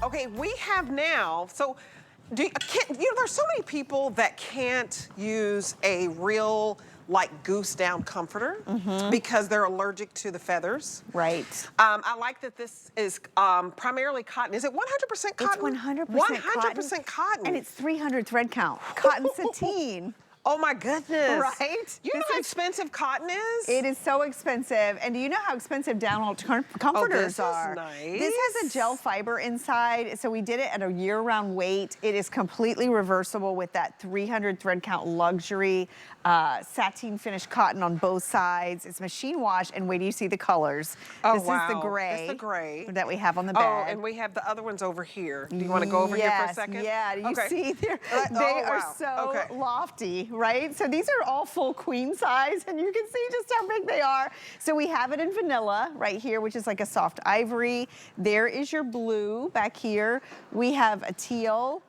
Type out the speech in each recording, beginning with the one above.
Okay, we have now, so there's so many people that can't use a real like goose down comforter because they're allergic to the feathers. Right. I like that this is primarily cotton. Is it 100% cotton? It's 100% 100% cotton. And it's 300 thread count. Cotton sateen. Oh my goodness. Right? You know how expensive cotton is? It is so expensive. And do you know how expensive down comforters are? Nice. This has a gel fiber inside, so we did it at a year-round weight. It is completely reversible with that 300 thread count luxury sateen finished cotton on both sides. It's machine wash, and wait till you see the colors. Oh, this wow. is the gray. This is the gray that we have on the bed. Oh, and we have the other ones over here. Do you want to go over here for a second? Yeah, you see they oh, are wow. so lofty, right? So these are all full queen size, and you can see just how big they are. So we have it in vanilla right here, which is like a soft ivory. There is your blue back here. We have a teal,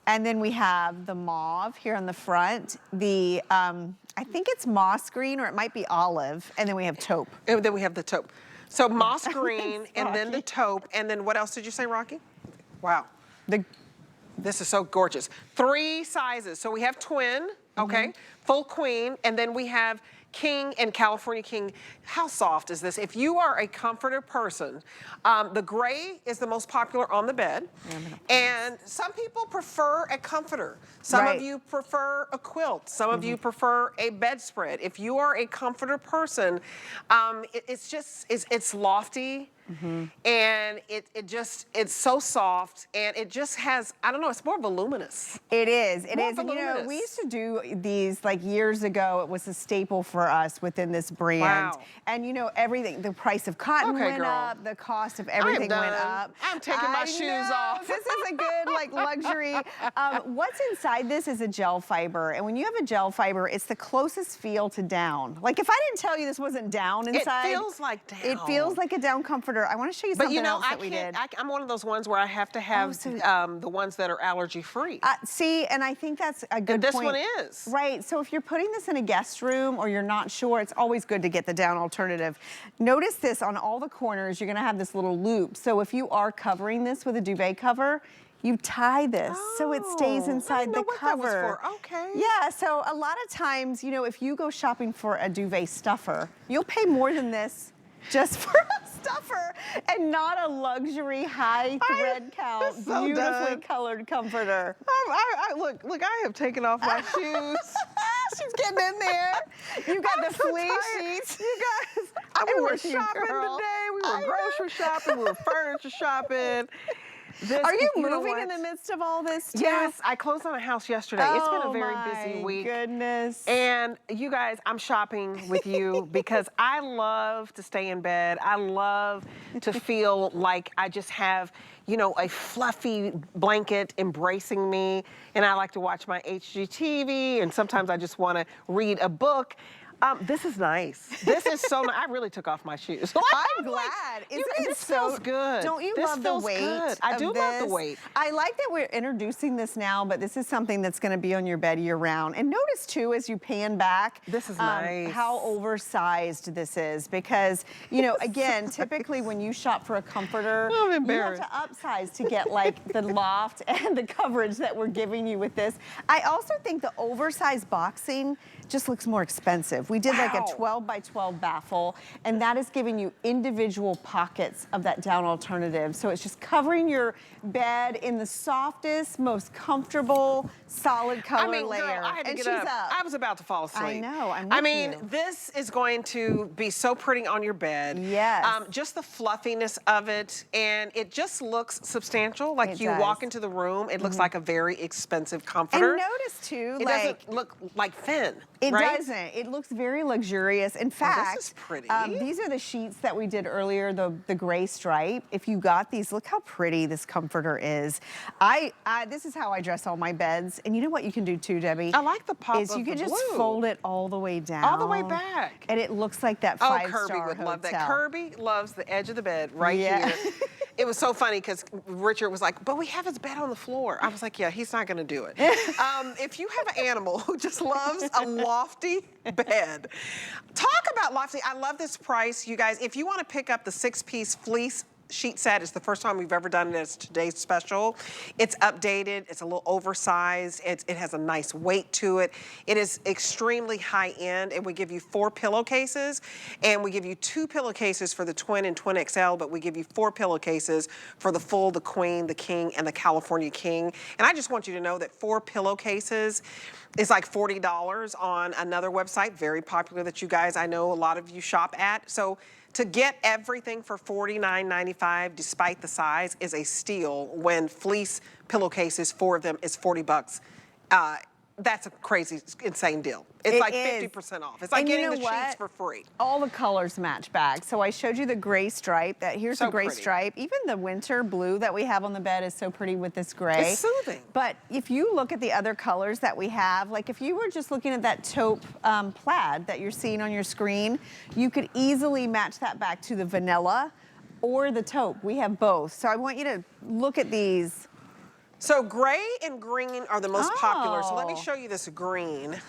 and then we have the mauve here on the front. The, I think it's moss green, or it might be olive, and then we have taupe. And then we have the taupe. So moss green, and then the taupe, and then what else did you say, Rocky? Wow. This is so gorgeous. 3 sizes. So we have twin, okay, full queen, and then we have king and California king. How soft is this? If you are a comforter person, the gray is the most popular on the bed, and some people prefer a comforter. Some of you prefer a quilt. Some of you prefer a bedspread. If you are a comforter person, it's lofty. And it's so soft, and it just has, I don't know, it's more voluminous. It is, it more is. And you know, voluminous. we used to do these like years ago. It was a staple for us within this brand. Wow. And you know, everything, the price of cotton went up, the cost of everything went up. I'm taking my shoes off. This is a good like luxury. What's inside this is a gel fiber. And when you have a gel fiber, it's the closest feel to down. Like if I didn't tell you this wasn't down inside. It feels like down. It feels like a down comforter. I want to show you something else that we did. I'm one of those ones where I have to have the ones that are allergy free. See, and I think that's a good point. point. This one is. Right, so if you're putting this in a guest room or you're not sure, it's always good to get the down alternative. Notice this on all the corners, you're gonna have this little loop. So if you are covering this with a duvet cover, you tie this so it stays inside the cover. That was for. Okay. Yeah, so a lot of times, you know, if you go shopping for a duvet stuffer, you'll pay more than this just for a stuffer and not a luxury high thread count, beautifully colored comforter. Look, I have taken off my shoes. She's getting in there. You got the fleece sheets. You guys, we were shopping today. We were grocery shopping. We were furniture shopping. Are you moving in the midst of all this too? Yes, I closed on a house yesterday. It's been a very busy week. Oh my goodness. And you guys, I'm shopping with you because I love to stay in bed. I love to feel like I just have, you know, a fluffy blanket embracing me. And I like to watch my HGTV, and sometimes I just want to read a book. This is nice. This is so nice. I really took off my shoes. I'm glad. Isn't it this so feels good? Don't you this love the weight? Good. I do love the weight. I like that we're introducing this now, but this is something that's going to be on your bed year round. And notice too, as you pan back, this is nice. How oversized this is, because you know, again, typically when you shop for a comforter, I'm you embarrassed. have to upsize to get like the loft and the coverage that we're giving you with this. I also think the oversized boxing just looks more expensive. We did like a 12 by 12 baffle, and that is giving you individual pockets of that down alternative. So it's just covering your bed in the softest, most comfortable, solid color layer. Girl, I had to get up. I was about to fall asleep. I know, I mean, this is going to be so pretty on your bed. Yes. Just the fluffiness of it, and it just looks substantial. Like you walk into the room, it looks like a very expensive comforter. And notice too, it doesn't look like thin. It right? doesn't. It looks very luxurious. In fact, this is pretty. These are the sheets that we did earlier, the gray stripe. If you got these, look how pretty this comforter is. This is how I dress all my beds. And you know what you can do too, Debbie? I like the pop of you can the just blue. fold it all the way down. All the way back. And it looks like that five-star hotel. Oh, Kirby would love that. Kirby loves the edge of the bed right here. It was so funny because Richard was like, but we have his bed on the floor. I was like, yeah, he's not going to do it. If you have an animal who just loves a lofty bed, talk about lofty. I love this price, you guys. If you want to pick up the 6-piece fleece sheet set. It's the first time we've ever done it as today's special. It's updated. It's a little oversized. It has a nice weight to it. It is extremely high end, and we give you 4 pillowcases, and we give you 2 pillowcases for the twin and twin XL, but we give you 4 pillowcases for the full, the queen, the king, and the California king. And I just want you to know that 4 pillowcases is like $40 on another website, very popular, that you guys, I know a lot of you shop at. So to get everything for $49.95, despite the size, is a steal when fleece pillowcases, 4 of them, is $40. That's a crazy, insane deal. It's like 50% off. It's like getting the sheets for free. All the colors match back. So I showed you the gray stripe. Here's the gray stripe. Even the winter blue that we have on the bed is so pretty with this gray. It's soothing. But if you look at the other colors that we have, like if you were just looking at that taupe plaid that you're seeing on your screen, you could easily match that back to the vanilla or the taupe. We have both. So I want you to look at these. So gray and green are the most popular. So let me show you this green.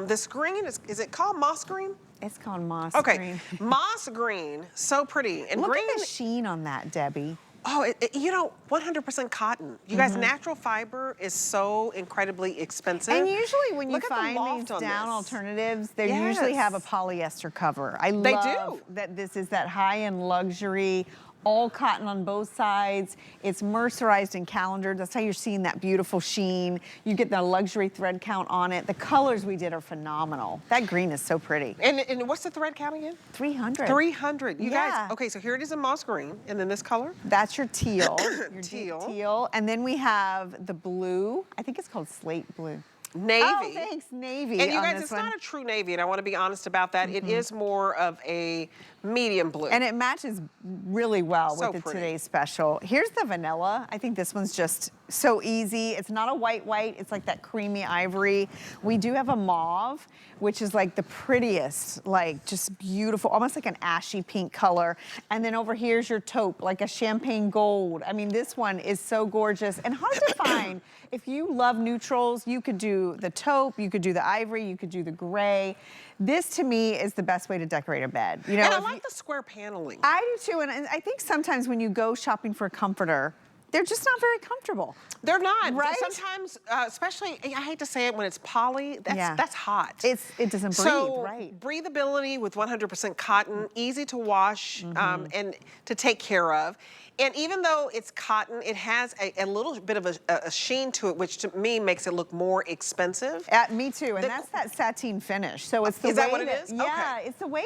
This green, is it called moss green? It's called moss Okay, green. moss green, so pretty. And Look green, at the sheen on that, Debbie. oh, you know, 100% cotton. You guys, natural fiber is so incredibly expensive. And usually when you Look at the find loft these on down this. alternatives, they usually have a polyester cover. I love that this is that high-end luxury, all cotton on both sides. It's mercerized and calendared. That's how you're seeing that beautiful sheen. You get the luxury thread count on it. The colors we did are phenomenal. That green is so pretty. And what's the thread count again? 300. 300. You guys, okay, so here it is in moss green, and then this color? That's your teal. Your Teal. teal. And then we have the blue. I think it's called slate blue. Navy. Oh, thanks, navy. And you guys, it's not a true navy, and I want to be honest about that. It is more of a medium blue. And it matches really well So with the pretty. today's special. Here's the vanilla. I think this one's just so easy. It's not a white. It's like that creamy ivory. We do have a mauve, which is like the prettiest, like just beautiful, almost like an ashy pink color. And then over here's your taupe, like a champagne gold. I mean, this one is so gorgeous and hard to find. If you love neutrals, you could do the taupe, you could do the ivory, you could do the gray. This to me is the best way to decorate a bed. You know, and I like the square paneling. I do too, and I think sometimes when you go shopping for a comforter, they're just not very comfortable. They're not. Right? Sometimes, especially, I hate to say it, when it's poly, that's hot. It doesn't breathe, so, right? breathability with 100% cotton, easy to wash and to take care of. And even though it's cotton, it has a little bit of a sheen to it, which to me makes it look more expensive. Me too, and that's that sateen finish. So it's the way that what it is? Yeah, Okay. it's the way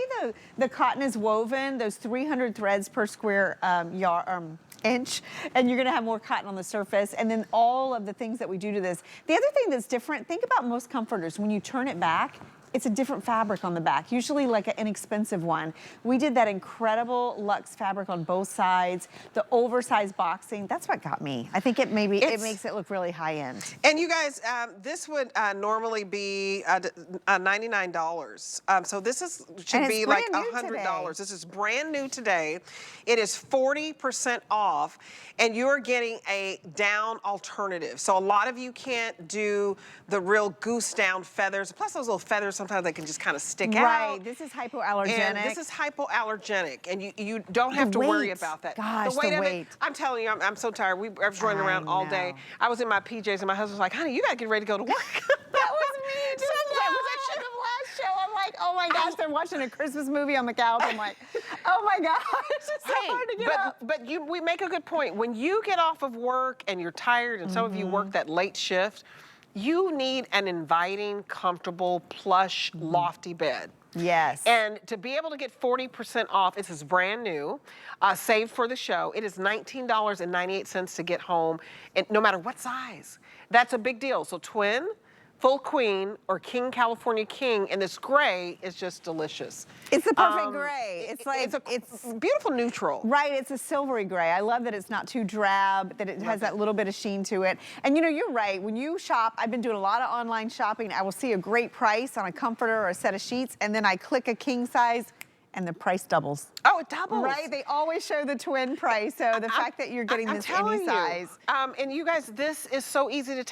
the cotton is woven, those 300 threads per square inch, and you're gonna have more cotton on the surface, and then all of the things that we do to this. The other thing that's different, think about most comforters, when you turn it back, it's a different fabric on the back, usually like an inexpensive one. We did that incredible luxe fabric on both sides, the oversized boxing. That's what got me. I think it makes it look really high end. And you guys, this would normally be $99. So this should be like $100. This is brand new today. It is 40% off, and you're getting a down alternative. So a lot of you can't do the real goose down feathers. Plus those little feathers, sometimes they can just kind of stick out. Right, this is hypoallergenic. And this is hypoallergenic, and you don't have to worry about that. Gosh, the weight of weight. it, I'm telling you, I'm so tired. I was running around all day. I was in my PJs, and my husband was like, honey, you gotta get ready to go to work. That was me. Just was that the last show? I'm like, oh my gosh, they're watching a Christmas movie on the couch. I'm like, oh my gosh, it's just so hard to get up. But we make a good point. When you get off of work and you're tired, and some of you work that late shift, you need an inviting, comfortable, plush, lofty bed. Yes. And to be able to get 40% off, this is brand new, saved for the show. It is $19.98 to get home, and no matter what size. That's a big deal. So twin, full queen, or king California king, and this gray is just delicious. It's the perfect gray. It's like it's beautiful neutral. Right, it's a silvery gray. I love that it's not too drab, that it has that little bit of sheen to it. And you know, you're right. When you shop, I've been doing a lot of online shopping. I will see a great price on a comforter or a set of sheets, and then I click a king size, and the price doubles. Oh, it doubles. Right, they always show the twin price. So the fact that you're getting this any size. And you guys, this is so easy to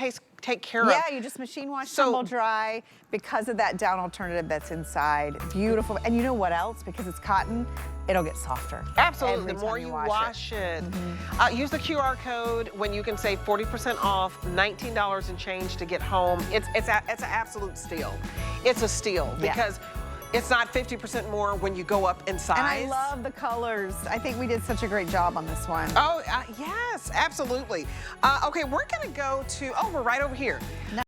take care of. Yeah, you just machine wash, tumble dry because of that down alternative that's inside. Beautiful. And you know what else? Because it's cotton, it'll get softer. Absolutely, every the more time you wash it. Use the QR code when you can save 40% off, $19 and change to get home. It's an absolute steal. It's a steal because it's not 50% more when you go up in size. And I love the colors. I think we did such a great job on this one. Oh, yes, absolutely. Okay, we're gonna go to, we're right over here.